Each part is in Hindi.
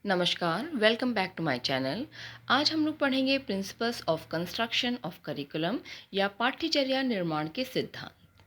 नमस्कार, welcome back to my channel. आज हम लोग पढ़ेंगे principles of construction of curriculum या पाठ्यचर्या निर्माण के सिद्धांत।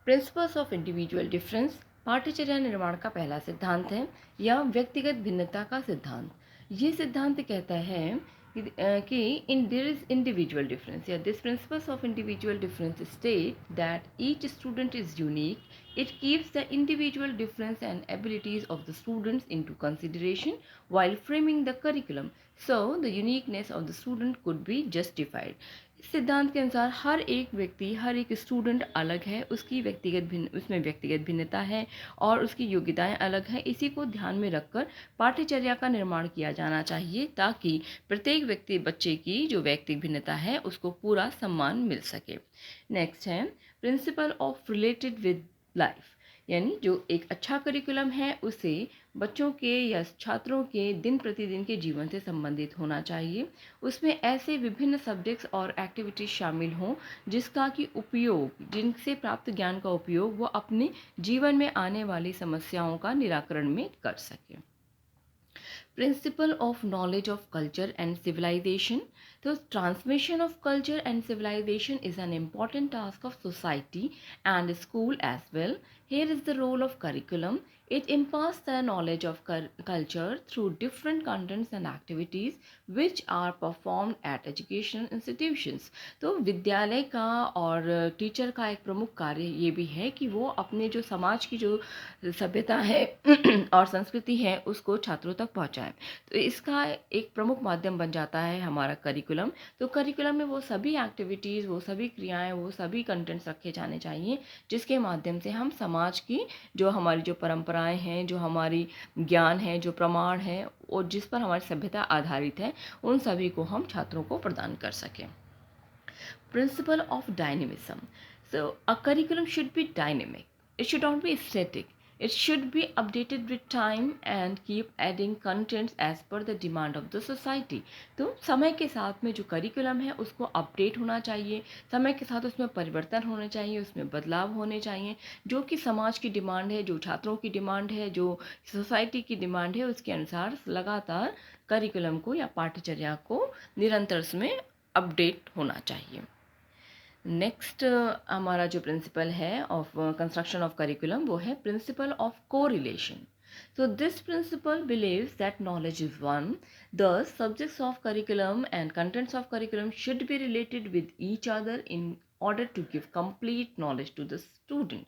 प्रिंसिपल्स ऑफ इंडिविजुअल डिफरेंस पाठ्यचर्या निर्माण का पहला सिद्धांत है या व्यक्तिगत भिन्नता का सिद्धांत। ये सिद्धांत कहता है कि इन देयर इज इंडिविजुअल डिफरेंस या this principles of individual difference state that each student is unique. It keeps the individual difference and abilities of the students into consideration while framing the curriculum, so the uniqueness of the student could be justified. इस सिद्धांत के अनुसार हर एक व्यक्ति, हर एक स्टूडेंट अलग है, उसकी उसमें व्यक्तिगत भिन्नता है और उसकी योग्यताएं अलग हैं। इसी को ध्यान में रखकर पाठ्यचर्या का निर्माण किया जाना चाहिए ताकि प्रत्येक बच्चे की जो व्यक्तिगत भिन्नता है उसको पूरा सम्मान मिल सके। नेक्स्ट है principle of related with life, यानी जो एक अच्छा करिकुलम है उसे बच्चों के या छात्रों के दिन प्रतिदिन के जीवन से संबंधित होना चाहिए। उसमें ऐसे विभिन्न सब्जेक्ट्स और एक्टिविटीज शामिल हों जिनसे प्राप्त ज्ञान का उपयोग वो अपने जीवन में आने वाली समस्याओं का निराकरण में कर सके। Principle of knowledge of culture and civilization. So, transmission of culture and civilization is an important task of society and school as well. Here is the role of curriculum. It imparts the knowledge of culture through different contents and activities which are performed at educational institutions. तो विद्यालय का और टीचर का एक प्रमुख कार्य ये भी है कि वो अपने जो समाज की जो सभ्यता है और संस्कृति है उसको छात्रों तक पहुंचाएं। तो इसका एक प्रमुख माध्यम बन जाता है हमारा करिकुलम। तो करिकुलम में वो सभी एक्टिविटीज़, वो सभी क्रियाएं, वो सभी कंटेंट्स रखे जाने चाहिए जिसके माध्यम से हम समाज की जो हमारी जो परंपराएं हैं, जो हमारी ज्ञान है, जो प्रमाण है और जिस पर हमारी सभ्यता आधारित है, उन सभी को हम छात्रों को प्रदान कर सकें। Principle of dynamism. So a curriculum should be dynamic. It should not be static. It should be updated with time and keep adding contents as per the demand of the society. तो समय के साथ में जो करिकुलम है उसको अपडेट होना चाहिए, समय के साथ उसमें परिवर्तन होने चाहिए, उसमें बदलाव होने चाहिए, जो कि समाज की डिमांड है, जो छात्रों की डिमांड है, जो सोसाइटी की डिमांड है, उसके अनुसार लगातार करिकुलम को या पाठ्यचर्या को निरंतर उसमें अपडेट होना चाहिए। नेक्स्ट हमारा जो प्रिंसिपल है ऑफ कंस्ट्रक्शन ऑफ करिकुलम वो है principle of correlation. So this principle believes that knowledge is one. Thus, subjects of curriculum and contents of curriculum should be related with each other in order to give complete knowledge to the student.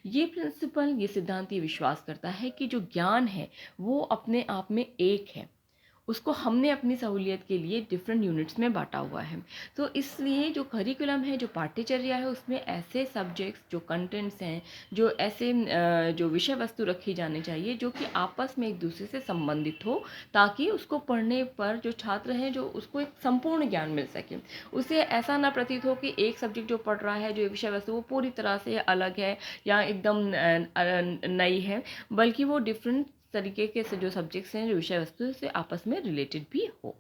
ये प्रिंसिपल, ये सिद्धांत ये विश्वास करता है कि जो ज्ञान है वो अपने आप में एक है, उसको हमने अपनी सहूलियत के लिए डिफरेंट यूनिट्स में बांटा हुआ है। तो इसलिए जो करिकुलम है, जो पाठ्यचर्या है, उसमें ऐसे सब्जेक्ट्स, जो कंटेंट्स हैं, जो ऐसे जो विषय वस्तु रखी जानी चाहिए जो कि आपस में एक दूसरे से संबंधित हो, ताकि उसको पढ़ने पर जो छात्र हैं जो उसको एक संपूर्ण ज्ञान मिल सके। उसे ऐसा ना प्रतीत हो कि एक सब्जेक्ट जो पढ़ रहा है, जो विषय वस्तु वो पूरी तरह से अलग है या एकदम नई है, बल्कि वो डिफरेंट तरीके के से जो सब्जेक्ट्स हैं, जो विषय वस्तु से आपस में रिलेटेड भी हो।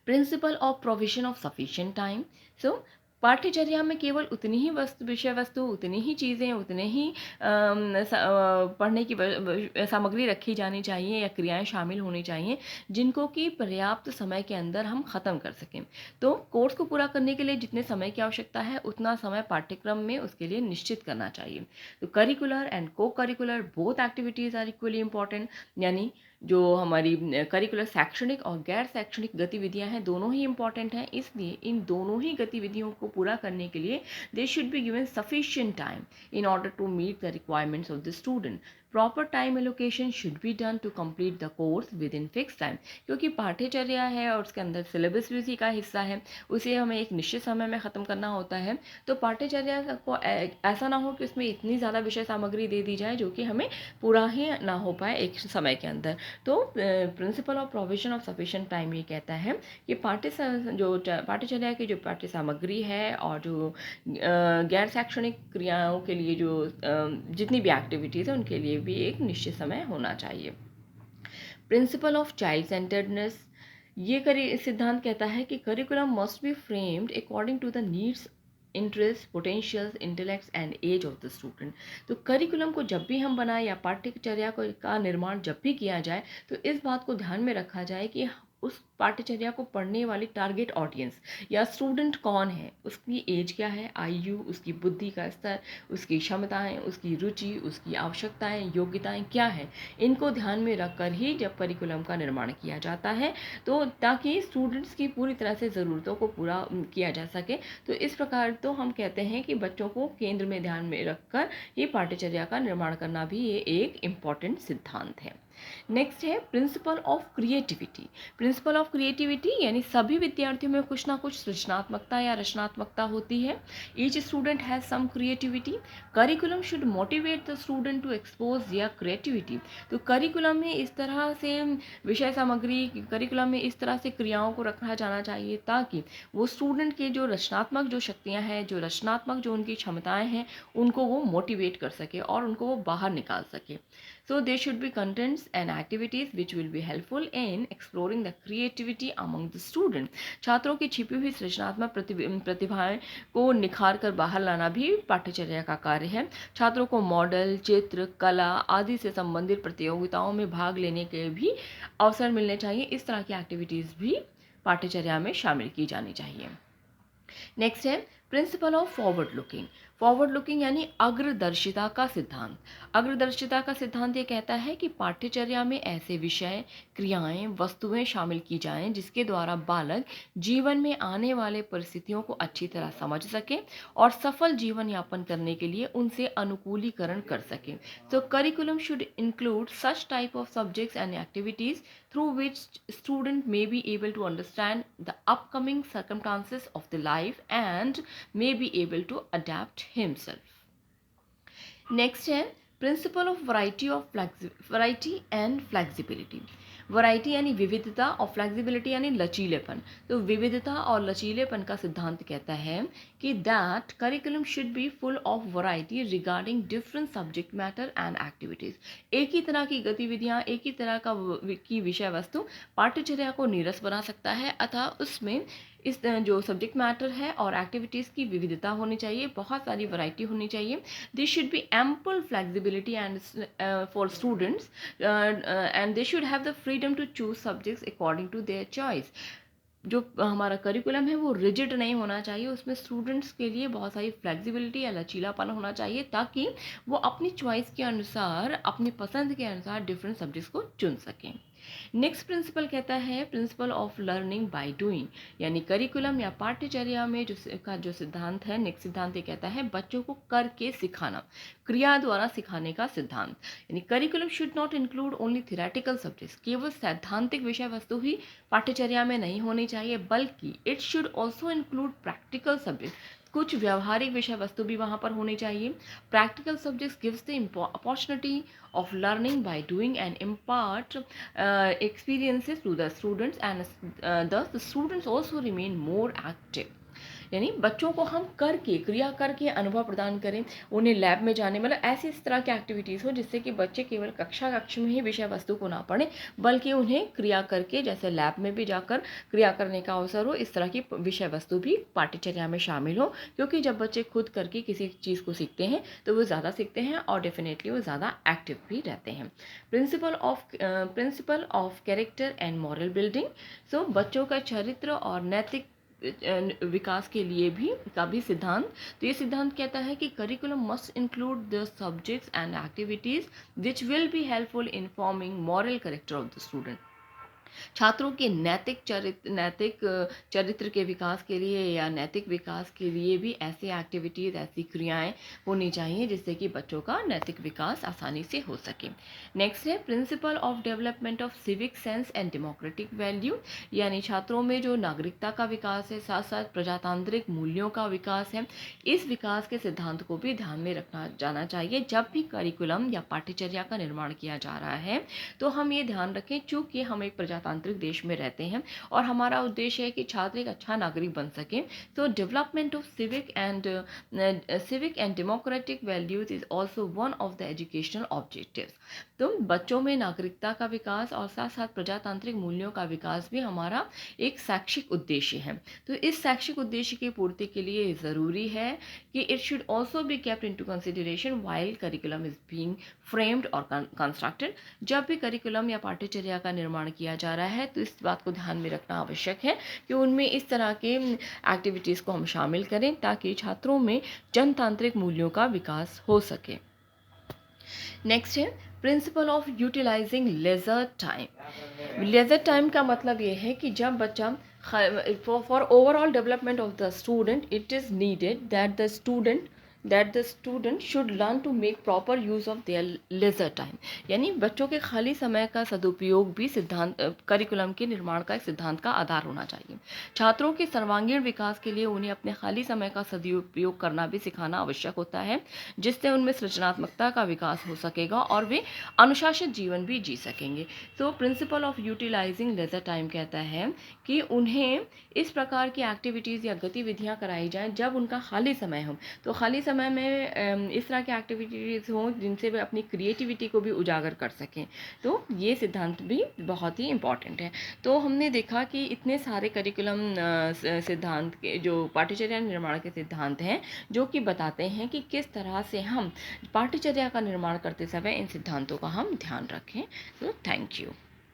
Principle of provision of sufficient time. So पाठ्यचर्या में केवल उतनी ही विषय वस्तु, उतनी ही चीज़ें, उतने ही पढ़ने की सामग्री रखी जानी चाहिए या क्रियाएं शामिल होनी चाहिए जिनको कि पर्याप्त समय के अंदर हम ख़त्म कर सकें। तो कोर्स को पूरा करने के लिए जितने समय की आवश्यकता है उतना समय पाठ्यक्रम में उसके लिए निश्चित करना चाहिए। तो curricular and co-curricular both activities are equally important, यानी जो हमारी करिकुलर शैक्षणिक और गैर शैक्षणिक गतिविधियां हैं दोनों ही इम्पॉर्टेंट हैं। इसलिए इन दोनों ही गतिविधियों को पूरा करने के लिए they should be given sufficient time in order to meet the requirements of the student. Proper time allocation should be done to complete the course within fix time, क्योंकि पाठ्यचर्या है और उसके अंदर सिलेबस भी उसी का हिस्सा है, उसे हमें एक निश्चित समय में ख़त्म करना होता है। तो पाठ्यचर्या को ऐसा ना हो कि उसमें इतनी ज़्यादा विषय सामग्री दे दी जाए जो कि हमें पूरा ही ना हो पाए एक समय के अंदर। तो principle of provision of sufficient time ये कहता है कि पाठ्यचर्या की जो पाठ्य सामग्री है और जो गैर शैक्षणिक क्रियाओं के लिए जो जितनी भी एक्टिविटीज़ है उनके लिए भी एक निश्चित समय होना चाहिए। Principle of child centredness. ये सिद्धांत कहता है कि curriculum must be framed according to the needs interest, potentials, intellects and age of the student. तो करिकुलम को जब भी हम बनाएं या पाठ्यचर्या को का निर्माण जब भी किया जाए तो इस बात को ध्यान में रखा जाए कि उस पाठ्यचर्या को पढ़ने वाली टारगेट ऑडियंस या स्टूडेंट कौन है, उसकी एज क्या है, आयु, उसकी बुद्धि का स्तर, उसकी क्षमताएं, उसकी रुचि, उसकी आवश्यकताएं, योग्यताएं क्या है, इनको ध्यान में रखकर ही जब करिकुलम का निर्माण किया जाता है तो ताकि स्टूडेंट्स की पूरी तरह से ज़रूरतों को पूरा किया जा सके। तो इस प्रकार तो हम कहते हैं कि बच्चों को केंद्र में ध्यान में रखकर ही पाठ्यचर्या का निर्माण करना भी ये एक इम्पॉर्टेंट सिद्धांत है। नेक्स्ट है principle of creativity. Principle of creativity यानी सभी विद्यार्थियों में कुछ ना कुछ सृजनात्मकता या रचनात्मकता होती है। Each student has some creativity. Curriculum should motivate the student to expose या क्रिएटिविटी। तो करिकुलम में इस तरह से विषय सामग्री, करिकुलम में इस तरह से क्रियाओं को रखा जाना चाहिए ताकि वो स्टूडेंट के जो रचनात्मक जो शक्तियाँ हैं, जो रचनात्मक जो उनकी क्षमताएँ हैं, उनको वो मोटिवेट कर सके और उनको वो बाहर निकाल सके। So there should be contents and activities which will be helpful in exploring the creativity among the students. छात्रों की छिपी हुई सृजनात्मक प्रतिभाएं को निखार कर बाहर लाना भी पाठ्यचर्या का कार्य है। छात्रों को मॉडल, चित्र, कला आदि से संबंधित प्रतियोगिताओं में भाग लेने के भी अवसर मिलने चाहिए। इस तरह की एक्टिविटीज़ भी पाठ्यचर्या में शामिल की जानी चाहिए। नेक्स्ट है principle of forward looking. Forward looking यानी अग्रदर्शिता का सिद्धांत। अग्रदर्शिता का सिद्धांत ये कहता है कि पाठ्यचर्या में ऐसे विषय, क्रियाएं, वस्तुएं शामिल की जाएं जिसके द्वारा बालक जीवन में आने वाले परिस्थितियों को अच्छी तरह समझ सके और सफल जीवन यापन करने के लिए उनसे अनुकूलीकरण कर सके। तो curriculum should include such type of subjects and activities through which student may be able to understand the upcoming circumstances of the life and may be able to adapt himself. Next है principle of variety and flexibility. Variety यानी विविधता और फ्लेक्सिबिलिटी यानी लचीलेपन। तो विविधता और लचीलेपन का सिद्धांत कहता है कि that curriculum should be full of variety regarding different subject matter and activities. एक ही तरह की गतिविधियाँ, एक ही तरह की विषय वस्तु पाठ्यचर्या को नीरस बना सकता है, अतः उसमें इस जो सब्जेक्ट मैटर है और एक्टिविटीज़ की विविधता होनी चाहिए, बहुत सारी वैरायटी होनी चाहिए। This should be ample flexibility and for students and they should have the freedom to choose subjects according to their choice. जो हमारा करिकुलम है वो रिजिड नहीं होना चाहिए, उसमें स्टूडेंट्स के लिए बहुत सारी फ्लेक्सिबिलिटी या लचीलापन होना चाहिए ताकि वो अपनी चॉइस के अनुसार, अपनी पसंद के अनुसार डिफरेंट सब्जेक्ट्स को चुन सकें। नेक्स्ट प्रिंसिपल कहता है principle of learning by doing, यानी करिकुलम या पाठ्यचर्या में जो सिद्धांत है, नेक्स्ट सिद्धांत ये कहता है बच्चों को करके सिखाना, क्रिया द्वारा सिखाने का सिद्धांत। यानी curriculum should not include only theoretical subjects. केवल सैद्धांतिक विषय वस्तु ही पाठ्यचर्या में नहीं होनी चाहिए, बल्कि it should also include practical subject. कुछ व्यवहारिक विषय वस्तु भी वहाँ पर होनी चाहिए। Practical subjects gives the opportunity of learning by doing and impart experiences to the students and thus the students also remain more active। यानी बच्चों को हम करके, क्रिया करके अनुभव प्रदान करें, उन्हें लैब में जाने, मतलब ऐसी इस तरह की एक्टिविटीज़ हो जिससे कि बच्चे केवल कक्ष में ही विषय वस्तु को ना पढ़ें बल्कि उन्हें क्रिया करके, जैसे लैब में भी जाकर क्रिया करने का अवसर हो, इस तरह की विषय वस्तु भी पाठ्यचर्या में शामिल हो। क्योंकि जब बच्चे खुद करके किसी चीज़ को सीखते हैं तो वो ज़्यादा सीखते हैं और डेफिनेटली वो ज़्यादा एक्टिव भी रहते हैं। Principle of character and moral building. So बच्चों का चरित्र और नैतिक विकास के लिए भी सिद्धांत। तो ये सिद्धांत कहता है कि curriculum must include the subjects and activities which will be helpful in forming moral character of the student. छात्रों के नैतिक चरित्र के विकास के लिए या नैतिक विकास के लिए भी ऐसी एक्टिविटीज़, ऐसी क्रियाएं होनी चाहिए जिससे कि बच्चों का नैतिक विकास आसानी से हो सके। नेक्स्ट है principle of development of civic sense and democratic value, यानी छात्रों में जो नागरिकता का विकास है, साथ साथ प्रजातांत्रिक मूल्यों का विकास है, इस विकास के सिद्धांत को भी ध्यान में रखना जाना चाहिए। जब भी करिकुलम या पाठ्यचर्या का निर्माण किया जा रहा है तो हम ये ध्यान रखें, चूँकि हम एक प्रजातांत्रिक देश में रहते हैं और हमारा उद्देश्य है कि छात्र एक अच्छा नागरिक बन सके। तो development of civic and democratic values is also one of the educational objectives. तो बच्चों में नागरिकता का विकास और साथ साथ प्रजातांत्रिक मूल्यों का विकास भी हमारा एक शैक्षिक उद्देश्य है। तो इस शैक्षिक उद्देश्य की पूर्ति के लिए ज़रूरी है कि it should also be kept into consideration while curriculum is being framed और कंस्ट्रक्टेड। जब भी करिकुलम या पाठ्यचर्या का निर्माण किया जा रहा है तो इस बात को ध्यान में रखना आवश्यक है कि उनमें इस तरह के एक्टिविटीज़ को हम शामिल करें ताकि छात्रों में जनतांत्रिक मूल्यों का विकास हो सके। नेक्स्ट है principle of utilising leisure time. Leisure time का मतलब ये है कि जब बच्चा for overall development of the student it is needed that the student should learn to make proper use of their leisure time. यानी बच्चों के खाली समय का सदुपयोग भी सिद्धांत करिकुलम के निर्माण का एक सिद्धांत का आधार होना चाहिए। छात्रों के सर्वांगीण विकास के लिए उन्हें अपने खाली समय का सदुपयोग करना भी सिखाना आवश्यक होता है, जिससे उनमें सृजनात्मकता का विकास हो सकेगा और वे अनुशासित जीवन भी जी सकेंगे। तो principle of utilising leisure time कहता है कि उन्हें इस प्रकार की एक्टिविटीज़ या गतिविधियां कराई जाएं जब उनका खाली समय हो। तो खाली समय में इस तरह की एक्टिविटीज़ हों जिनसे वे अपनी क्रिएटिविटी को भी उजागर कर सकें। तो ये सिद्धांत भी बहुत ही इम्पॉर्टेंट है। तो हमने देखा कि इतने सारे करिकुलम सिद्धांत के जो पाठ्यचर्या निर्माण के सिद्धांत हैं जो कि बताते हैं कि किस तरह से हम पाठ्यचर्या का निर्माण करते समय इन सिद्धांतों का हम ध्यान रखें। तो थैंक यू।